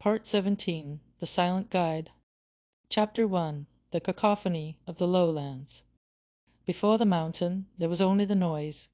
Part 17. The Silent Guide. Chapter 1. The Cacophony of the Lowlands. Before the mountain there was only the noise.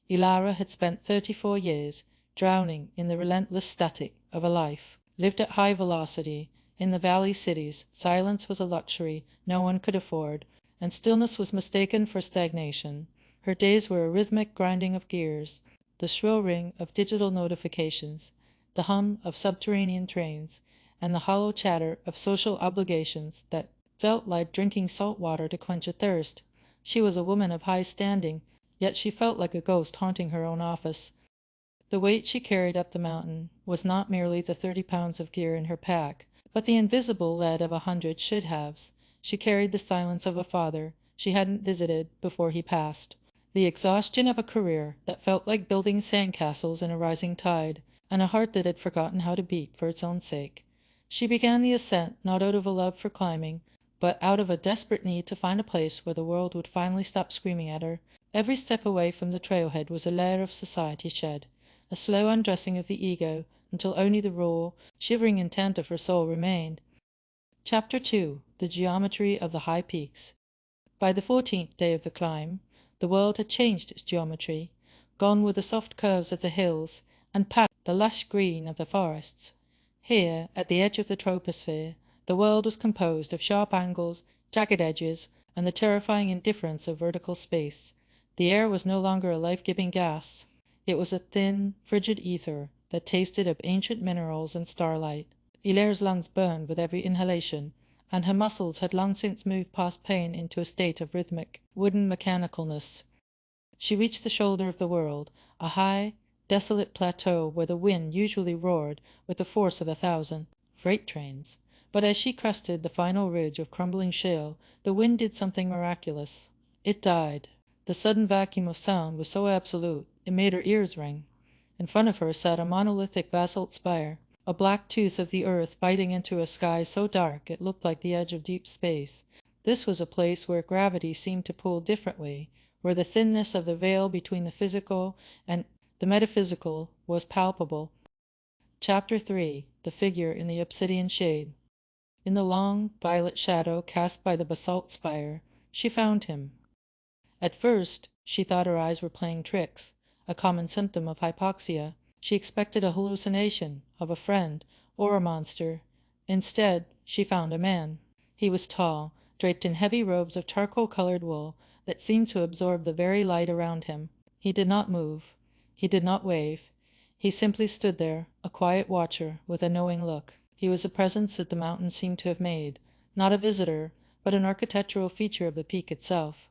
Ilara had spent 34 years drowning in the relentless static of a life lived at high velocity. In the valley cities silence was a luxury no one could afford, and stillness was mistaken for stagnation. Her days were a rhythmic grinding of gears, the shrill ring of digital notifications, the hum of subterranean trains, and the hollow chatter of social obligations that felt like drinking salt water to quench a thirst. She was a woman of high standing, yet she felt like a ghost haunting her own office. The weight she carried up the mountain was not merely the 30 pounds of gear in her pack, but the invisible lead of 100 should-haves. She carried the silence of a father she hadn't visited before he passed, the exhaustion of a career that felt like building sandcastles in a rising tide, and a heart that had forgotten how to beat for its own sake. She began the ascent not out of a love for climbing, but out of a desperate need to find a place where the world would finally stop screaming at her. Every step away from the trailhead was a layer of society shed, a slow undressing of the ego until only the raw, shivering intent of her soul remained. Chapter 2. The Geometry of the High Peaks. By the 14th day of the climb, the world had changed its geometry, gone with the soft curves of the hills, and past the lush green of the forests. Here, at the edge of the troposphere, the world was composed of sharp angles, jagged edges, and the terrifying indifference of vertical space. The air was no longer a life-giving gas. It was a thin, frigid ether that tasted of ancient minerals and starlight. Ilaire's lungs burned with every inhalation, and her muscles had long since moved past pain into a state of rhythmic, wooden mechanicalness. She reached the shoulder of the world, a high, desolate plateau where the wind usually roared with the force of 1,000 freight trains. But as she crested the final ridge of crumbling shale, the wind did something miraculous. It died. The sudden vacuum of sound was so absolute it made her ears ring. In front of her sat a monolithic basalt spire, a black tooth of the earth biting into a sky so dark it looked like the edge of deep space. This was a place where gravity seemed to pull differently, where the thinness of the veil between the physical and the metaphysical was palpable. Chapter 3. The Figure in the Obsidian Shade. In the long, violet shadow cast by the basalt spire, she found him. At first, she thought her eyes were playing tricks, a common symptom of hypoxia. She expected a hallucination of a friend or a monster. Instead, she found a man. He was tall, draped in heavy robes of charcoal-colored wool that seemed to absorb the very light around him. He did not move. He did not wave. He simply stood there, a quiet watcher with a knowing look. He was a presence that the mountain seemed to have made, not a visitor, but an architectural feature of the peak itself.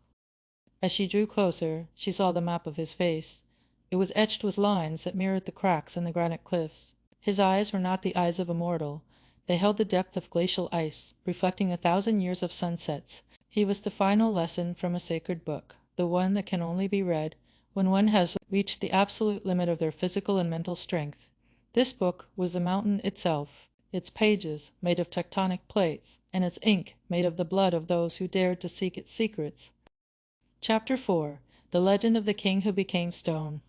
As she drew closer, she saw the map of his face. It was etched with lines that mirrored the cracks in the granite cliffs. His eyes were not the eyes of a mortal. They held the depth of glacial ice, reflecting 1,000 years of sunsets. He was the final lesson from a sacred book, the one that can only be read when one has reached the absolute limit of their physical and mental strength. This book was the mountain itself, its pages made of tectonic plates, and its ink made of the blood of those who dared to seek its secrets. Chapter 4. The Legend of the King Who Became Stone.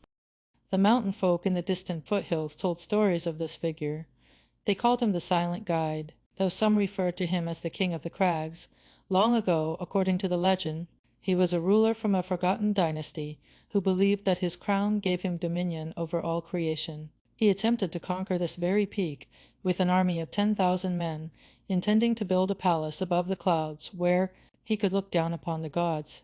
The mountain folk in the distant foothills told stories of this figure. They called him the Silent Guide, though some referred to him as the King of the Crags. Long ago, according to the legend, he was a ruler from a forgotten dynasty who believed that his crown gave him dominion over all creation. He attempted to conquer this very peak with an army of 10,000 men, intending to build a palace above the clouds where he could look down upon the gods.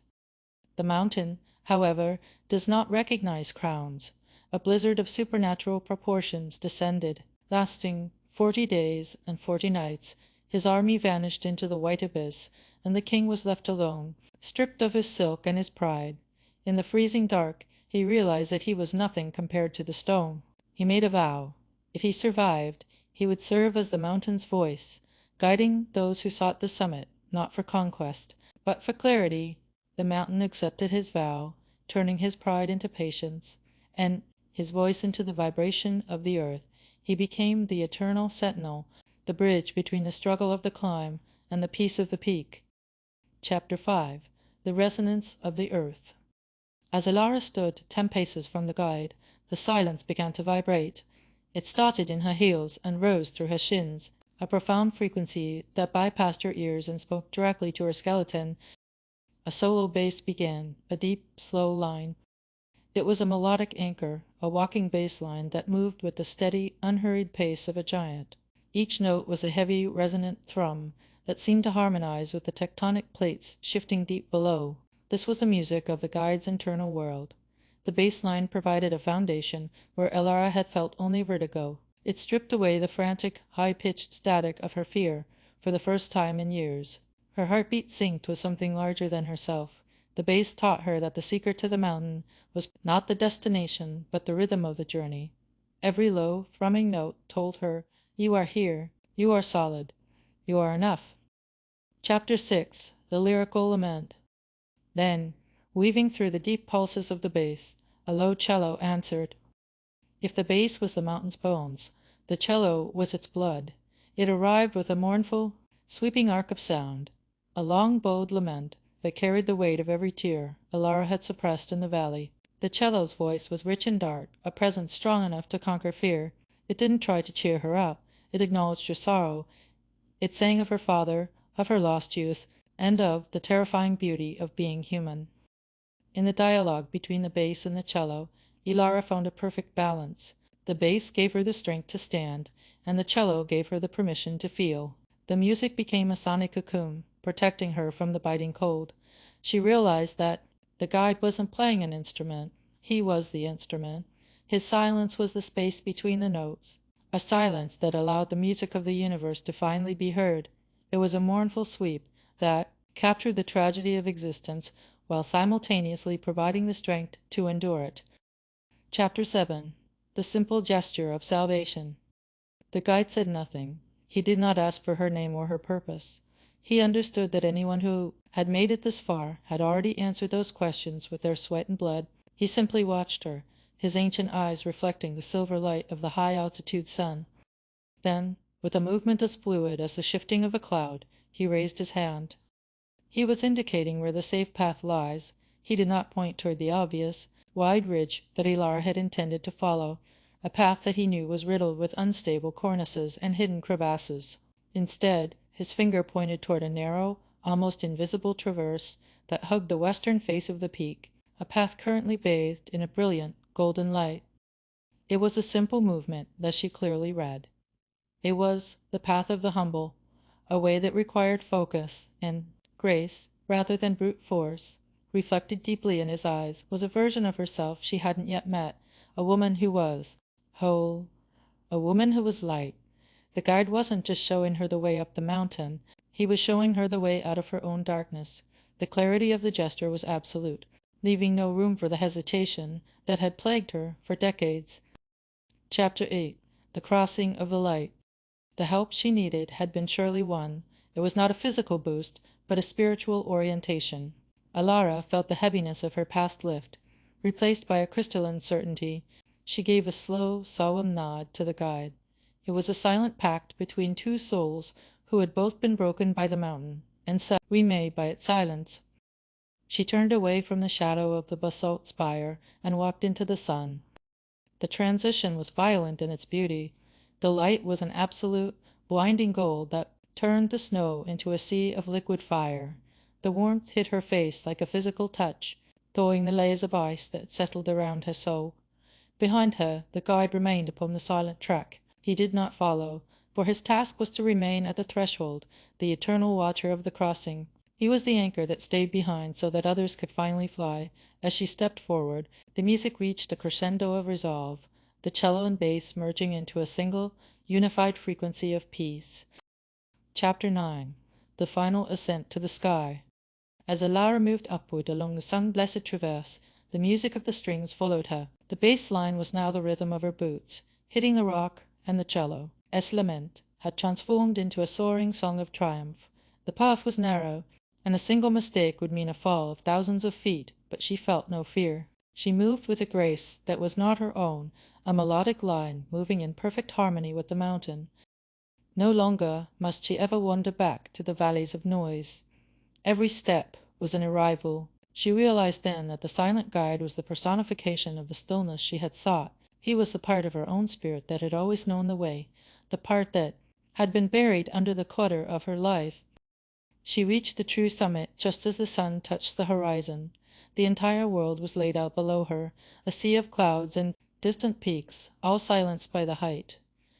The mountain, however, does not recognize crowns. A blizzard of supernatural proportions descended, lasting 40 days and 40 nights. His army vanished into the white abyss, and the king was left alone, stripped of his silk and his pride. In the freezing dark, he realized that he was nothing compared to the stone. He made a vow. If he survived, he would serve as the mountain's voice, guiding those who sought the summit, not for conquest, but for clarity. The mountain accepted his vow, turning his pride into patience, and his voice into the vibration of the earth. He became the eternal sentinel, the bridge between the struggle of the climb and the peace of the peak. Chapter 5. The Resonance of the Earth. As Ilara stood 10 paces from the guide, the silence began to vibrate. It started in her heels and rose through her shins, a profound frequency that bypassed her ears and spoke directly to her skeleton. A solo bass began, a deep, slow line. It was a melodic anchor, a walking bass line that moved with the steady, unhurried pace of a giant. Each note was a heavy, resonant thrum that seemed to harmonize with the tectonic plates shifting deep below. This was the music of the guide's internal world. The bass line provided a foundation where Elara had felt only vertigo. It stripped away the frantic, high-pitched static of her fear for the first time in years. Her heartbeat synced with something larger than herself. The bass taught her that the secret to the mountain was not the destination, but the rhythm of the journey. Every low, thrumming note told her, "You are here. You are solid. You are enough." Chapter 6. The Lyrical Lament. Then, weaving through the deep pulses of the bass, a low cello answered. If the bass was the mountain's bones, the cello was its blood. It arrived with a mournful, sweeping arc of sound, a long-bowed lament that carried the weight of every tear Elara had suppressed in the valley. The cello's voice was rich and dark, a presence strong enough to conquer fear. It didn't try to cheer her up. It acknowledged her sorrow. It sang of her father, of her lost youth, and of the terrifying beauty of being human. In the dialogue between the bass and the cello, Elara found a perfect balance. The bass gave her the strength to stand, and the cello gave her the permission to feel. The music became a sonic cocoon, protecting her from the biting cold. She realized that the guide wasn't playing an instrument. He was the instrument. His silence was the space between the notes, a silence that allowed the music of the universe to finally be heard. It was a mournful sweep that captured the tragedy of existence while simultaneously providing the strength to endure it. Chapter 7. The Simple Gesture of Salvation. The guide said nothing. He did not ask for her name or her purpose. He understood that anyone who had made it this far had already answered those questions with their sweat and blood. He simply watched her, his ancient eyes reflecting the silver light of the high-altitude sun. Then, with a movement as fluid as the shifting of a cloud, he raised his hand. He was indicating where the safe path lies. He did not point toward the obvious, wide ridge that Elara had intended to follow, a path that he knew was riddled with unstable cornices and hidden crevasses. Instead, his finger pointed toward a narrow, almost invisible traverse that hugged the western face of the peak, a path currently bathed in a brilliant, golden light. It was a simple movement that she clearly read. It was the path of the humble, a way that required focus and grace rather than brute force. Reflected deeply in his eyes was a version of herself she hadn't yet met, a woman who was whole, a woman who was light. The guide wasn't just showing her the way up the mountain, he was showing her the way out of her own darkness. The clarity of the gesture was absolute, leaving no room for the hesitation that had plagued her for decades. Chapter 8. The Crossing of the Light. The help she needed had been surely won. It was not a physical boost, but a spiritual orientation. Elara felt the heaviness of her past lift, replaced by a crystalline certainty. She gave a slow, solemn nod to the guide. It was a silent pact between two souls who had both been broken by the mountain, and such we may by its silence. She turned away from the shadow of the basalt spire and walked into the sun. The transition was violent in its beauty. The light was an absolute, blinding gold that turned the snow into a sea of liquid fire. The warmth hit her face like a physical touch, thawing the layers of ice that settled around her soul. Behind her, the guide remained upon the silent track. He did not follow, for his task was to remain at the threshold, the eternal watcher of the crossing. He was the anchor that stayed behind so that others could finally fly. As she stepped forward, the music reached a crescendo of resolve, the cello and bass merging into a single, unified frequency of peace. Chapter 9. The Final Ascent to the Sky. As Elara moved upward along the sun-blessed traverse, the music of the strings followed her. The bass line was now the rhythm of her boots, hitting the rock, and the cello, as lament, had transformed into a soaring song of triumph. The path was narrow, and a single mistake would mean a fall of thousands of feet, but she felt no fear. She moved with a grace that was not her own, a melodic line moving in perfect harmony with the mountain. No longer must she ever wander back to the valleys of noise. Every step was an arrival. She realized then that the silent guide was the personification of the stillness she had sought. He was the part of her own spirit that had always known the way, the part that had been buried under the clutter of her life. She reached the true summit just as the sun touched the horizon. The entire world was laid out below her, a sea of clouds and distant peaks, all silenced by the height.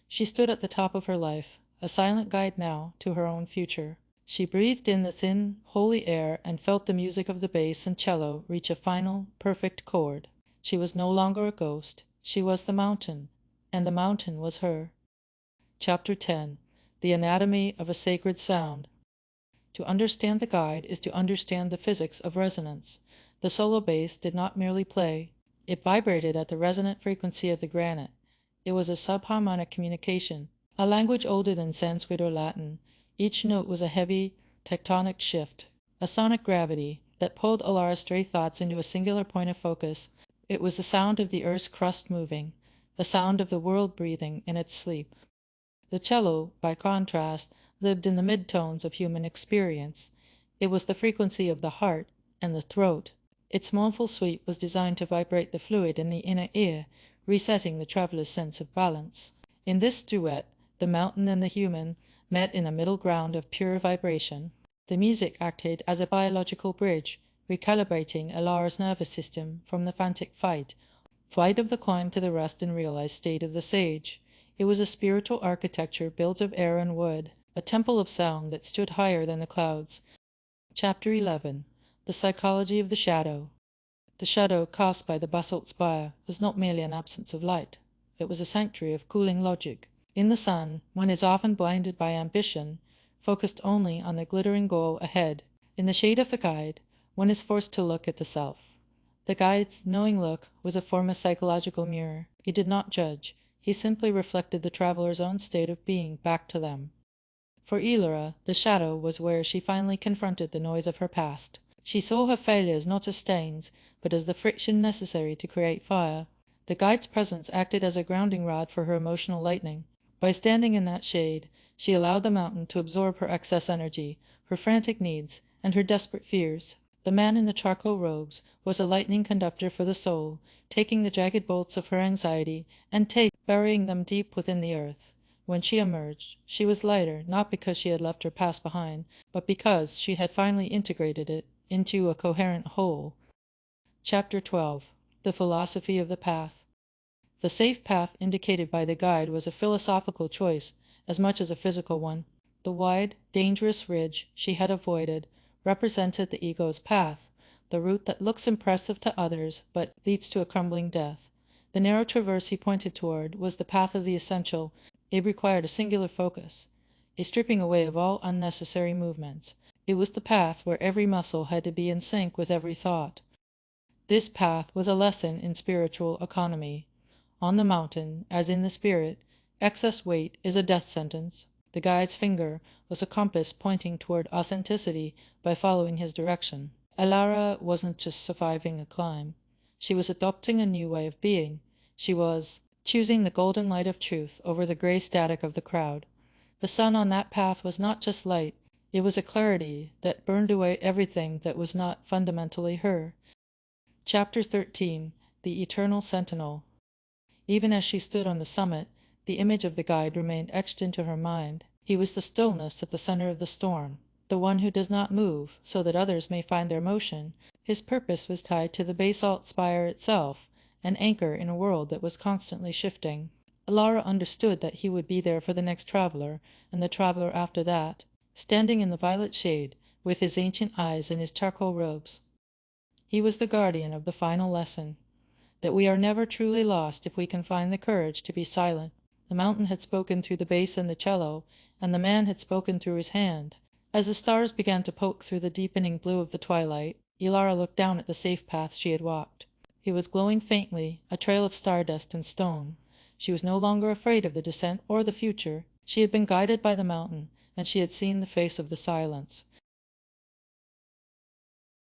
She stood at the top of her life, a silent guide now to her own future. She breathed in the thin, holy air and felt the music of the bass and cello reach a final, perfect chord. She was no longer a ghost. She was the mountain, and the mountain was her. Chapter 10. The Anatomy of a Sacred Sound. To understand the guide is to understand the physics of resonance. The solo bass did not merely play. It vibrated at the resonant frequency of the granite. It was a subharmonic communication, a language older than Sanskrit or Latin. Each note was a heavy, tectonic shift, a sonic gravity that pulled Alara's stray thoughts into a singular point of focus. It was the sound of the earth's crust moving, the sound of the world breathing in its sleep. The cello, by contrast, lived in the mid-tones of human experience. It was the frequency of the heart and the throat. Its mournful sweep was designed to vibrate the fluid in the inner ear, resetting the traveler's sense of balance. In this duet, the mountain and the human met in a middle ground of pure vibration. The music acted as a biological bridge, recalibrating Alara's nervous system from the frantic flight of the climb to the rest and realized state of the sage. It was a spiritual architecture built of air and wood, a temple of sound that stood higher than the clouds. Chapter 11. The Psychology of the Shadow. The shadow cast by the basalt spire was not merely an absence of light. It was a sanctuary of cooling logic. In the sun, one is often blinded by ambition, focused only on the glittering goal ahead. In the shade of the guide, one is forced to look at the self. The guide's knowing look was a form of psychological mirror. He did not judge. He simply reflected the traveler's own state of being back to them. For Ilara, the shadow was where she finally confronted the noise of her past. She saw her failures not as stains, but as the friction necessary to create fire. The guide's presence acted as a grounding rod for her emotional lightning. By standing in that shade, she allowed the mountain to absorb her excess energy, her frantic needs, and her desperate fears. The man in the charcoal robes was a lightning conductor for the soul, taking the jagged bolts of her anxiety and burying them deep within the earth. When she emerged, she was lighter, not because she had left her past behind, but because she had finally integrated it into a coherent whole. Chapter 12. The Philosophy of the Path. The safe path indicated by the guide was a philosophical choice as much as a physical one. The wide, dangerous ridge she had avoided represented the ego's path, the route that looks impressive to others but leads to a crumbling death. The narrow traverse he pointed toward was the path of the essential. It required a singular focus, a stripping away of all unnecessary movements. It was the path where every muscle had to be in sync with every thought. This path was a lesson in spiritual economy. On the mountain, as in the spirit, excess weight is a death sentence. The guide's finger was a compass pointing toward authenticity by following his direction. Alara wasn't just surviving a climb. She was adopting a new way of being. She was choosing the golden light of truth over the gray static of the crowd. The sun on that path was not just light, it was a clarity that burned away everything that was not fundamentally her. Chapter 13. The Eternal Sentinel. Even as she stood on the summit, the image of the guide remained etched into her mind. He was the stillness at the center of the storm, the one who does not move so that others may find their motion. His purpose was tied to the basalt spire itself, an anchor in a world that was constantly shifting. Alara understood that he would be there for the next traveler, and the traveler after that, standing in the violet shade, with his ancient eyes and his charcoal robes. He was the guardian of the final lesson, that we are never truly lost if we can find the courage to be silent. The mountain had spoken through the bass and the cello, and the man had spoken through his hand. As the stars began to poke through the deepening blue of the twilight, Ilara looked down at the safe path she had walked. It was glowing faintly, a trail of stardust and stone. She was no longer afraid of the descent or the future. She had been guided by the mountain, and she had seen the face of the silence.